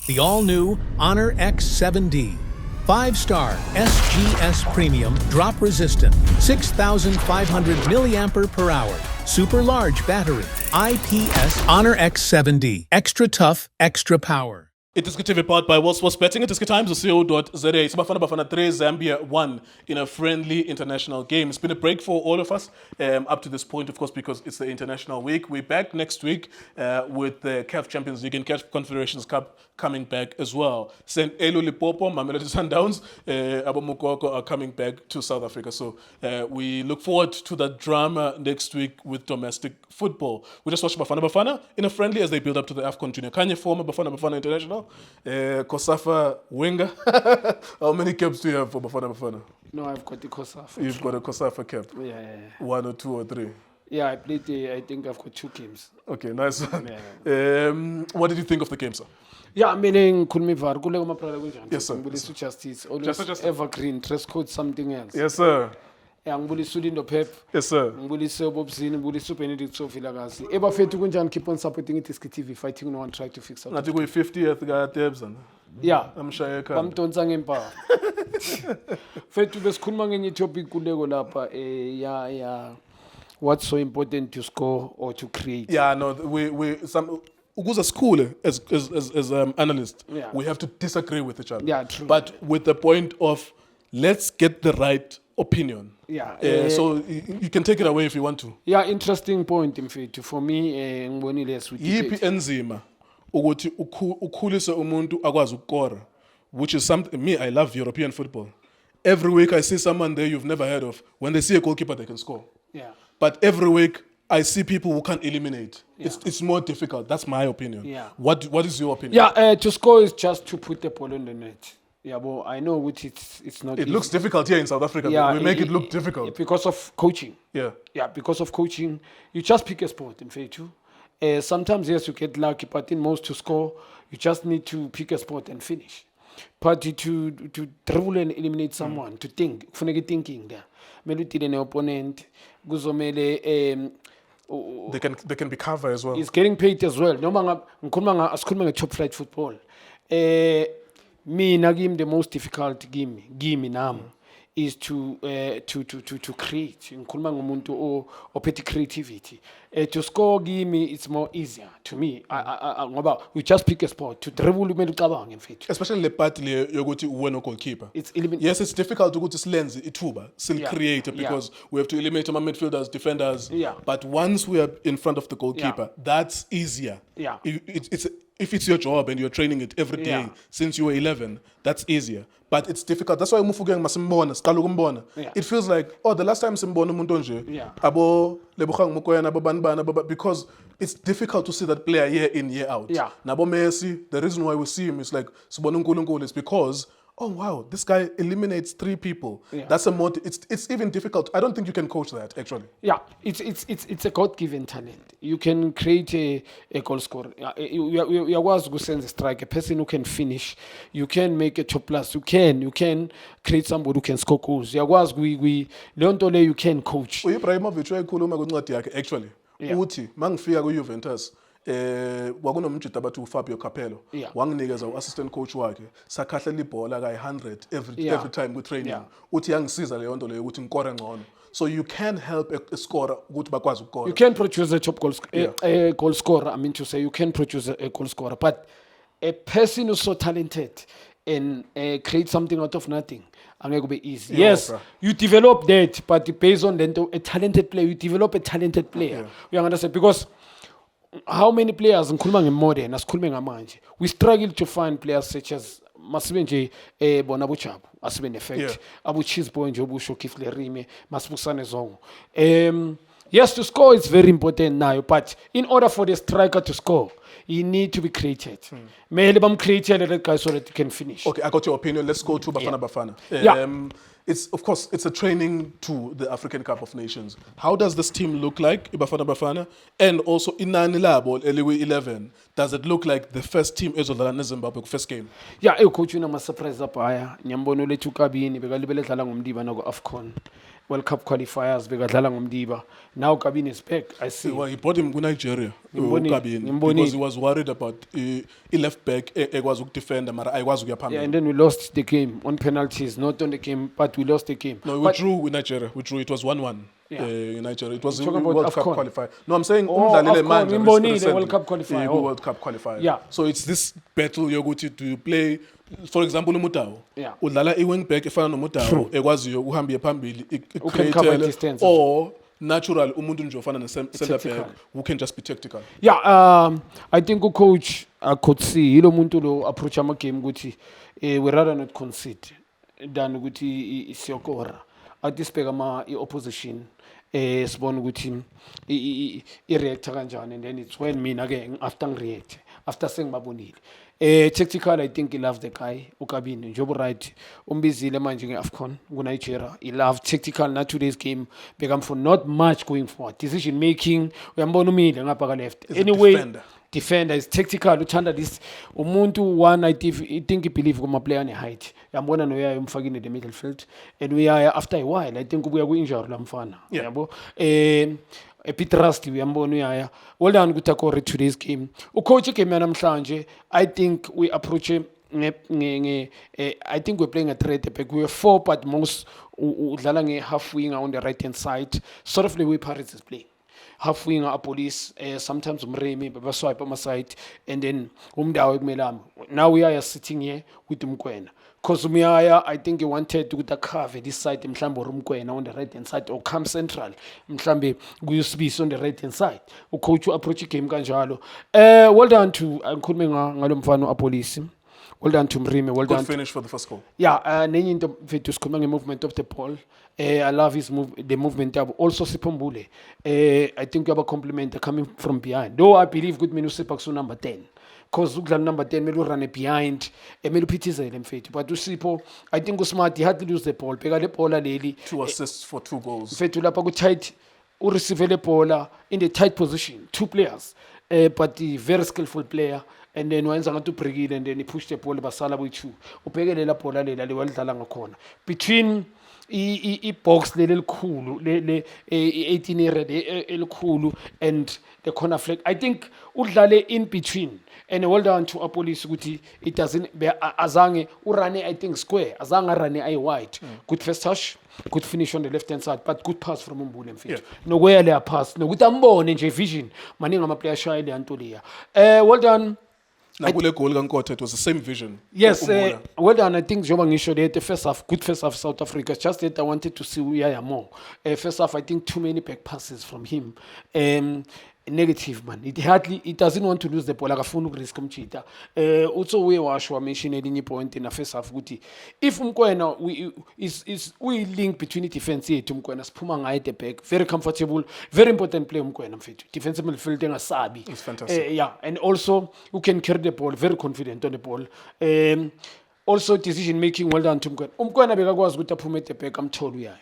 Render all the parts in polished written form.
The all-new Honor X7D. 5-star SGS Premium Drop Resistant, 6,500 milliampere per hour. Super large battery. IPS Honor X7D. Extra tough, extra power. It is TV powered by World Sports Betting. It is times.co.za. It's Bafana 3, Zambia 1 in a friendly international game. It's been a break for all of us up to this point, of course, because it's the international week. We're back next week with the CAF Champions League and CAF Confederations Cup coming back as well. St. Elo Lipopo, Mamelodi Sundowns, Abomukoko are coming back to South Africa. So we look forward to that drama next week with domestic football. We just watched Bafana in a friendly as they build up to the AFCON Junior Kanye former Bafana International. Kosafa winger. How many caps do you have for Bafana? No, I've got the Kosafa. You've got a Kosafa cap? Yeah. 1 or 2 or 3? Yeah, I played, I think I've got 2 games. Okay, nice one. Yeah. What did you think of the game, sir? Yeah, I mean, Kulmivar, Kulego Maprada Gunjan. Yes, sir. Ngibuli Justice, always Just- evergreen, dress code something else. Yes, sir. Yeah, Ngibuli Sulindo Pep, Yes, sir. Ngibuli Sobobzini, Ngibuli Benedict Sophia Lagasi. Eba Fetu Gunjan keep on supporting it, TV, fighting no one try to fix I up. think we're 50th guy at Debs. Yeah. I'm sure you can. Bamtonsa ngempa. Fetu besikhuluma ngenye topic kuleko lapha what's so important to score or to create. Yeah, no, ukuze school as analysts, Yeah. we have to disagree with each other. Yeah, true. But with the point of let's get the right opinion. Yeah. So you can take it away if you want to. Yeah, interesting point mfethu. For me, ngibonile as we Yipi debate. enzima ukuthi ukhulise umuntu akwazi ukukora, which is something me I love European football. Every week I see someone there you've never heard of. When they see a goalkeeper they can score. Yeah. But every week I see people who can't eliminate. Yeah. It's more difficult. That's my opinion. Yeah. What is your opinion? Yeah, to score is just to put the ball in the net. Yeah, but I know which it's not It easy. looks difficult here in South Africa. Yeah, We make it look difficult. because of coaching. Yeah. Yeah, because of coaching, you just pick a sport in Fetu. Sometimes yes, you get lucky, but in most to score, you just need to pick a sport and finish. But to dribble and eliminate someone, to think, kufuneka thinking there. Mele utile ne opponent, kuzomele They can be cover as well. is getting paid as well. Noma asikhuluma nge top flight football. Mina game the most difficult game nami is to create. Ngikhuluma ngomuntu ophethe creativity. To score game it's more easier to me. Ngoba we just pick a spot to dribble kumele ucabange mfethu. Especially le part le yokuthi uwena goalkeeper. It's eliminate. Yes, it's difficult ukuthi silenze ithuba, Yeah. create because we have to eliminate our midfielders, defenders. Yeah. But once we are in front of the goalkeeper, that's easier. Yeah. If it's your job and you're training it every day Yeah. since you were 11, that's easier. But it's difficult. That's why Mufugeng masimbona, siqala ukumbona. Yeah. It feels like, oh, the last time simbona umuntu nje, Yeah. abo Lebogang Mokoena, abo Banibana, because it's difficult to see that player year in, year out. Yeah. Nabo Messi, the reason why we see him is like sibona uNkulunkulu is because oh wow, this guy eliminates 3 people. Yeah. That's it's even difficult. I don't think you can coach that actually. Yeah, it's a God-given talent. You can create a goal scorer. You are to send a strike, a person who can finish. You can make a top plus. You can create somebody who can score goals. You can coach. Ibrahimovic wayekhuluma kwincwadi yakhe actually. Yeah. Uthi mangifika kuJuventus kwakunomjita abathi uFabio Capello Yeah. wanginikeza uassistant coach wakhe sakhahlela ibhola ka100 Yeah. every time ku training. Yeah. Uthi yangisiza leyo nto leyo ukuthi ngikore ngcono. So you can help a scorer ukuthi bakwazi ukukora. You can produce a top goal, Yeah. a goal scorer. I mean to say, you can produce a goal scorer, but a person who's so talented and create something out of nothing, angeke be easy. Yeah, Yes, bruh. you develop that, but based on a talented player, you develop a talented player. Yeah. You understand? Because how many players ngikhuluma ngemodern asikhulume ngamanje, we struggle to find players such as masibe nje bona bojabu asibe neffect Yeah. abo Chisbo nje obusho Kifle Rime masibusane zongo. Yes, to score is very important now, but in order for the striker to score, he need to be created. Mele bamcreate that guy so that he can finish. Okay, I got your opinion. Let's go to Yeah. Bafana. Yeah. It's of course it's a training to the African Cup of Nations. How does this team look like, Bafana? And also inani labo eliwe 11. Does it look like the first team ezodlala neZimbabwe first game? Yeah, coach una surprise up haya. Nyambono lethu kabini bekalibele dlala ngomdiba nako AFCON. World Cup qualifiers bekadlala ngomdiba. Now Kabini is back. I see. Well, he brought him to Nigeria, Ngimbonile. because he was worried about he left back, was defender, but I was Yeah, and then we lost the game on penalties, not on the game, but we lost the game. No, we But- drew with Nigeria. We drew. It was 1-1 Yeah. in Nigeria. It was a Talking about World Cup AFCON. qualifier. No, I'm saying AFCON, Manja Ngimbonile, recently. World Cup qualifier. Yeah, Oh. World Cup qualifier. Yeah. So it's this battle you're going to play. For example, Umutao. Yeah. Udlala i-wing back efana nomutao ekwaziyo uhambie phambili Who can cover i-create-ele, distance. or natural umuntu nje ofana ne-center Tactical. back who can just be tactical. Yeah, I think coach could see yilo muntu lo approach ama game ukuthi we rather not concede than ukuthi siyokora. Atisibheka ama opposition sibona ukuthi i-react kanjani, and then it's when mina ke after ngireact after sengibabonile. Tactical, I think he loves the guy uKabini njengoba right umbizile manje ngeAFCON kuNigeria. He loved tactical na today's game become for not much going forward, decision making uyambona umile ngapha ka left He's a anyway defender. defender is tactical uthanda this umuntu one I think he believe kuma player ne height yambona noyayo umfakile the middle field and uyaya after a while I think ubuya ku injury lamfana Yeah. yabo a bit rusty uyambona uyaya well done kutakore today's game ucoach game yanamhlanje I think we approach I think we're playing a threat back. We were 4, but most udlala nge half winger on the right hand side, sort of the way Paris is playing. Half winger, a police, sometimes Mremi, but swipe on my side, and then Umdawe Melam. Now we are sitting here with Mkwena. Because I think he wanted to cover this side, Mshambo Rumkwena on the right hand side, or come central. Mshambe Guyusbis on the right hand side. Coach approach game Ganjalo. Well done to Nkulmenga Ngalumfano a police. Well done to Mrime, well Good done. finish for the first goal. Yeah, nenye into mfethu sikhuluma movement of the ball. I love his the movement yabo. Also Sipombule. I think you have a compliment coming from behind. Though I believe good menu Sipaksu number 10. Because ukudlala number 10 melu run behind, melu phithizele mfethu. But uSipho, I think usmart, he had to lose the ball. Beka le ball leli. 2 assists for 2 goals. Mfethu lapha ku tight ureceive le ball in the tight position. 2 players. But the very skillful player. And then wenza ngathi ubreakile and then he pushed the ball basala boyi-2 ubhekele la bhola lela liwalidlala ngakhona between i-box leli elikhulu i-18 red elikhulu and the corner flag I think udlale in between and well done to Apolice ukuthi it doesn't azange urane I think square azange arane ayi-wide good first touch good finish on the left hand side but good pass from Mbule mfethu Yeah. nokuya leya pass nokuthi ambone nje vision maningi ama-player ashaya leya nto leya well done. Now, kule goal kaNkotha, it was the same vision. Yes, Ukhumbula. well done. I think Joba Ngisho the first half, good first half South Africa. Just that I wanted to see Uyaya more. First half, I think too many back passes from him. Negative man. It doesn't want to lose the ball. Akafuna ukurisk umchita. Also we washwa mention elinye point in the first half ukuthi if Mkwena we link between the defense yethu Mkwena siphuma ngaye at the back, very comfortable, very important player Mkwena mfethu. Defensive midfield engasabi. It's fantastic. Yeah, and also who can carry the ball, very confident on the ball. Also decision making, well done to Mkwena. Mkwena bekakwazi ukuthi aphume at the back amthole uyaya.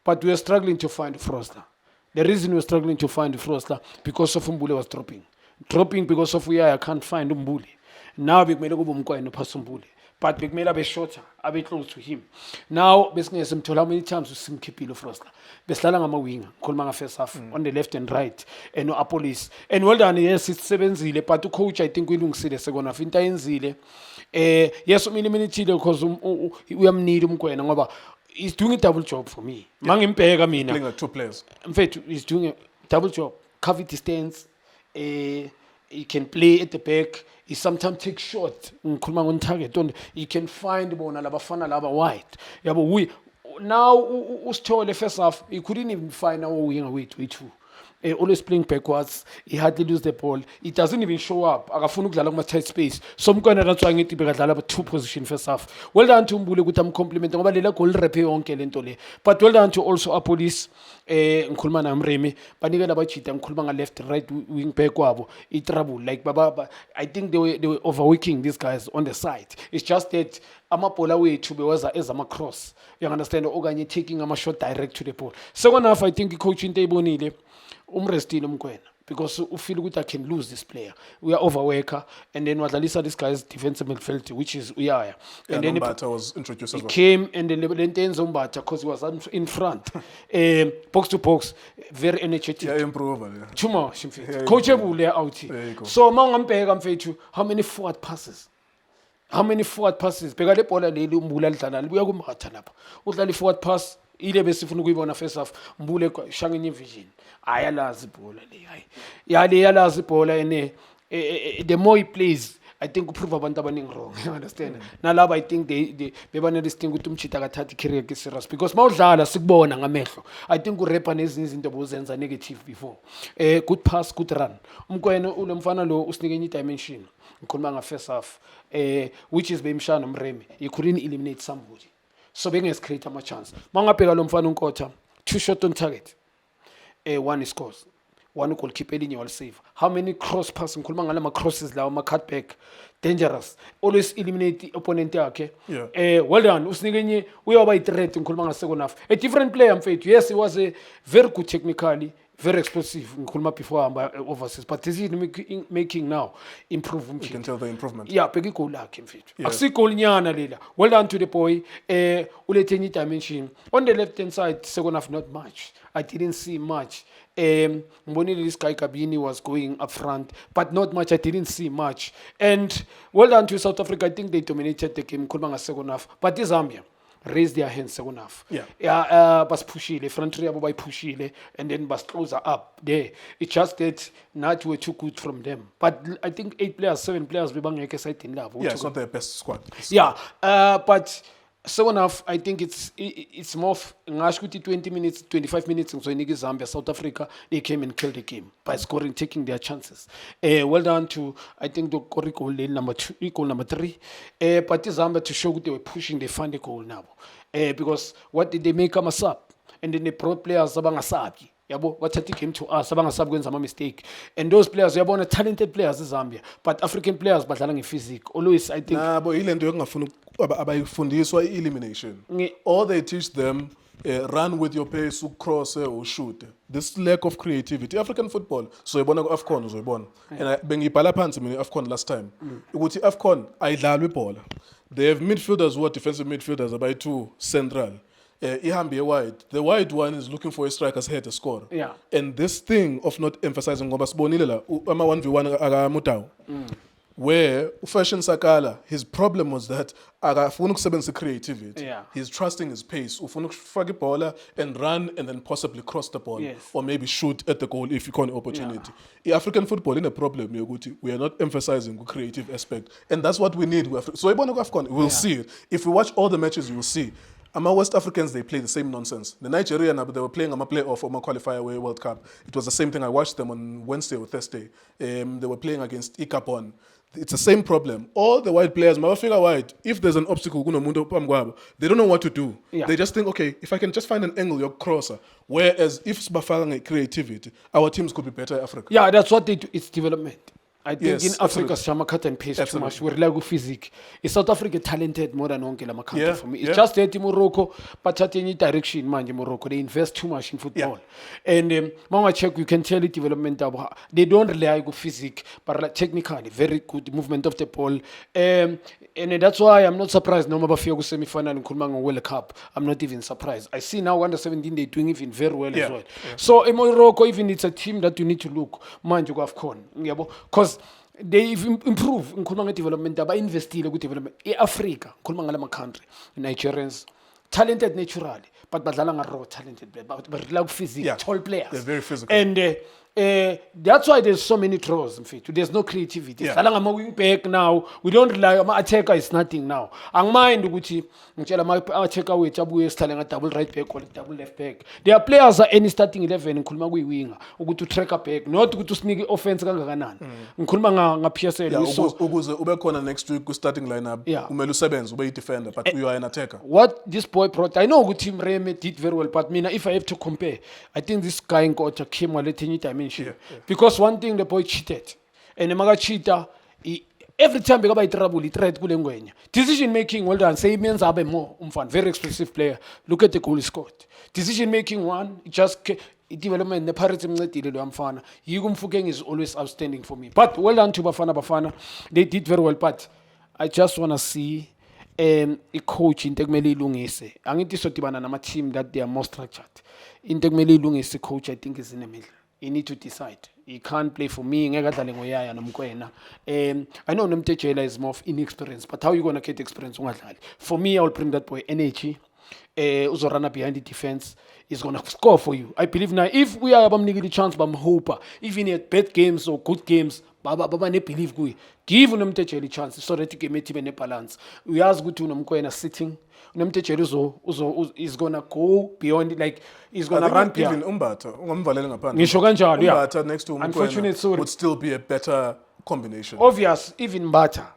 But we are struggling to find Froster. The reason we're struggling to find Froster because of Mbule was dropping. Dropping because of Uyaya can't find Mbule. Now bekumele kube Mkwena pass Mbule. But bekumele abe shorter, abe close to him. Now besingeke simthola how many times usimkhiphile Froster. Besidlala ngama-winger, ngikhuluma nga-first half, on the left and right, and no-Apolice. And well done, yes, isebenzile, but ucoach I think uyilungisile second half. Into ayenzile. Yes, uminiminithile because uyamnida Mkwena ngoba he's doing a double job for me. Mangimbheka mina. Playing like 2 players. Mfethu, he's doing a double job. Cover distance. He can play at the back. He sometimes takes shot. Ngikhuluma ngo-target. He can find bona labafana laba wide. Yabo we now usithole first half. He couldn't even find our winger way-2. Always playing backwards. He hardly lose the ball. He doesn't even show up. Akafuna ukudlala kuma tight space. So Mkwena that's why ngithi bekadlala ba 2 position first half. Well done to Mbule ukuthi amcompliment ngoba lela goal rep yonke lento le. But well done to also Apolice ngikhuluma na Mremi banikela abajita ngikhuluma nga left right wing back kwabo I trouble like baba I think they were overworking these guys on the side. It's just that amabhola wethu beweza ezama cross. You understand okanye taking ama shot direct to the ball. Second half I think coach into ibonile umrestile Mkwena because you feel good I can lose this player. We are overworker, and then Wadlalisa, this guy's defensive midfield, which is Uyaya. Yeah, And then Nombata was introduced as well. came and then Enzo Mbata, because he was in front. Box to box, very energetic. Yeah, improve. Yeah. Too much, Yeah, coachable out There you here. go. So, how many forward passes? How many forward passes? Beka le bola leli umbula lidlala libuya kuMatha lapha. Udlala forward pass ile besifuna ukuyibona first half mbule shanga enye vision. Ayalazi ibhola le hayi. Yalazi ibhola ene the more he plays I think uprove abantu abaningi wrong. You understand? Nalabo I think they bebane this thing ukuthi umchita akathathi career ke serious because mawudlala sikubona ngamehlo. I think urepa nezinye izinto bozenza negative before. Good pass, good run. Umkwena ulemfana lo usinike enye dimension. Ngikhuluma nga first half which is bemshana Mreme. He couldn't eliminate somebody. So bengezi create ama chance. Mangabheka lo mfana uNkotha 2 shot on target. One is scores. One goalkeeper elinye wal save. How many cross pass ngikhuluma ngala ma crosses lawo ma cutback dangerous. Always eliminate the opponent yakhe. Yeah. Well done. Usinike enye uyaba i-threat ngikhuluma nga second half. A different player mfethu. Yes, he was a very good technically, very explosive ngikhuluma before hamba overseas, but is he making now improve You can tell the improvement. yeah, bheka igoli lakhe mfethu. Yeah. Akusi goal nyana lela. Well done to the boy. Ulethe enye dimension. On the left hand side, second half not much. I didn't see much. Mbonile this guy Kabini was going up front, but not much. I didn't see much. And well done to South Africa. I think they dominated the game. Kulmanga second half, but this Zambia raised their hands second half. Yeah. Bas pushile, front three by pushile, and then bas closer up there. It's just that not were too good from them. But I think 8 players, 7 players, we bang side in love. Yeah, it's not their best squad. Yeah, but second half, I think it's more ngash 20 minutes, 25 minutes in Zambia, South Africa, they came and killed the game by scoring, taking their chances. Well done to, I think, the goal number 3. But Zambia to show they were pushing, they found the goal now. Because what did they make them a sub? And then they brought players abang asabi. Yabo, what came to us, abang asab when some mistake. And those players, yabo, are talented players in Zambia, but African players, but in physique. Always, I think. Nah, but ile nto yokungafuna abayifundiswa elimination. All they teach them run with your pace, cross or shoot. This lack of creativity. African football. So yibona ku AFCON uzoyibona. And bengibhala phansi mina AFCON last time. Ukuthi AFCON ayidlalwa ibhola. They have midfielders who are defensive midfielders about 2 central. Ihambi wide. The wide one is looking for a striker's head to score. Yeah. And this thing of not emphasizing ngoba sibonile la ama 1v1 akamutawo. Where Fashion Sakala, his problem was that akafuna ukusebenzisa creativity. Yeah. He's trusting his pace. Ufuna ukufaka ibhola and run and then possibly cross the ball. Yes. Or maybe shoot at the goal if you can opportunity. African football in a problem yokuthi we are not emphasizing the creative aspect. And that's what we need. So we'll see it. If we watch all the matches, you will see. West Africans, they play the same nonsense. The Nigerian, they were playing a playoff or qualifier World Cup. It was the same thing. I watched them on Wednesday or Thursday. They were playing against Ikapon. It's the same problem. All the white players, figure white, if there's an obstacle, they don't know what to do. Yeah. They just think, okay, if I can just find an angle, you're crosser. Whereas if Sbafang creativity, our teams could be better in Africa. Yeah, that's what they do. It's development. I think Yes, in Africa, absolutely. Shama cut and paste too Absolutely. much. We rely on physique. Is South Africa talented more than Onke Lama country Yeah, for me? It's yeah. just that in Morocco, but at any direction, man, in Morocco, they invest too much in football. And Mama check, you can tell the development of they don't rely on physique, but like technically, very good movement of the ball. And that's why I'm not surprised. No matter if semi-final in Kulmang World Cup, I'm not even surprised. I see now under 17 they're doing even very well Yeah, as well. yeah. So in Morocco, even it's a team that you need to look, mind you go AFCON, because they improve in development, but invest in good development. In Africa, country, Nigerians, talented naturally, but raw talented, but love physique, Yeah. tall players. They're very physical. And that's why there's so many draws. In fact, there's no creativity. Yeah. I'm a wing back now. We don't rely on attacker. Is nothing now. Ang mind Gucci, attacker we tabu starting a double right back or double left back. There are players are any starting 11 in Kulmawi winger. Ugu to track a back, not to sneak offense. Ganganan. Kulmanga nga PSL. Yeah, We saw- ube khona next week starting lineup. Yeah. Umelu usebenze ube defender, but you are an attacker. What this boy brought, I know good team Reme did very well, but Mina, if I have to compare, I think this guy in Kota came a little dimension. Yeah. Because one thing the boy cheated, and the maga cheater, every time they got trouble, he tried to go. Decision making, well done. Say means Abe more very explosive player. Look at the goal he scored. Decision making one, just development ne-Pirates imncedile lo mfana. Yiko Mfukeng is always outstanding for me. But well done to Bafana. They did very well, but I just want to see a coach into kumele ilungise. Angithi sodibana nama team that they are more structured. Into kumele ilungise coach I think is in the middle. You need to decide. He can't play for me. I know Nomtejela is more of inexperienced, but how you gonna get experience? For me, I will bring that boy energy. Uzorana behind the defense is gonna score for you. I believe now if we are the chance, hope even at bad games or good games, Baba ne believe we give Nomtejela chance so that you can make a balance. We ask good to Nomkoena sitting. Nomtejela is gonna go beyond, like he's gonna run even beyond. Ngisho kanjalo, yeah. Umbata next to Unfortunate, sorry. would still be a better combination. Obvious, even Mbata.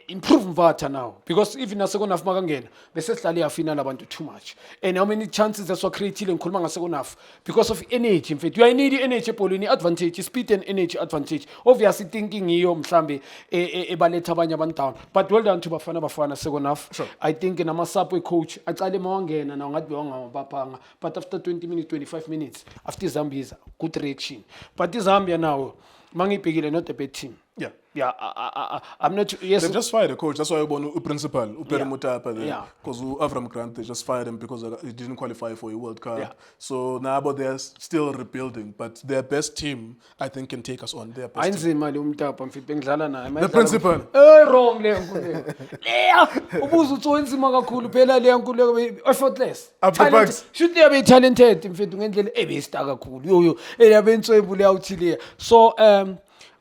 Improve Mbata now. Because even a second half magangena, the Seslali are final abantu too much. And how many chances that's what created in Kulmanga second half? Because of energy. In fact, you need energy polini advantage, speed and energy advantage. Obviously thinking you mhlambe ebaleta abanye abantu down. But well done to Bafana second half. Sure. I think in a Masapwe coach, aqale mawangena na ngathi bapanga. But after 20 minutes, 25 minutes, after Zambia is good reaction. But Zambia now, Mangi Pegile not a bad team. Yeah. Yeah, I'm not. Yes, They just fired a coach. That's why I want a principal, Uperi Yeah. Mutapa there. Yeah. Because Avram Grant, they just fired him because he didn't qualify for a World Cup. Yeah. So now, but they're still rebuilding. But their best team, I think, can take us on. Their best team. Einzima lo mtapa mfiti bengidlala naye. The principal. Wrong le nkulu. Leya ubuza uthi wenzima kakhulu phela le nkulu effortless. After Talent- bugs. Should they be talented mfiti ngendlela ebesta kakhulu. Yo elabenswembu le awuthile. So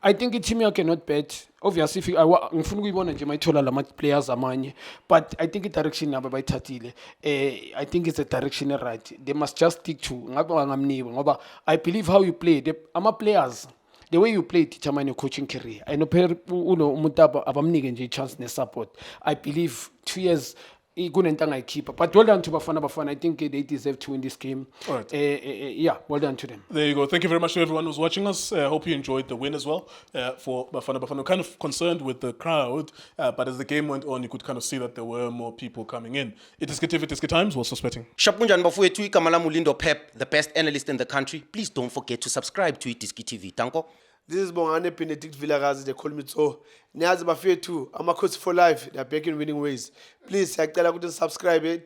I think team yakhe not bad. Obviously if ngifuna ukuyibona nje mayithola lama players amanye, but I think direction yabo bayithathile. I think it's a direction right. They must just stick to ngabe ngamniwe ngoba I believe how you play ama players, the way you play determine your coaching career. I know umuntu abamnike nje chance ne support. I believe 2 years kunentanga ikhipha, but well done to Bafana. I think they deserve to win this game. All right. Yeah, well done to them. There you go. Thank you very much to everyone who's watching us. I hope you enjoyed the win as well for Bafana. Bafana kind of concerned with the crowd, but as the game went on, you could kind of see that there were more people coming in. It is Times, we're suspecting. Shapunjan bafowethu ikamala Mulindo Pep, the best analyst in the country. Please don't forget to subscribe to Itiski TV. Tanko. This is Bongane Benedict Villagazi, they call me so. Niazi bafethu, Amakhosi for life, they are back in winning ways. Please, I tell you to subscribe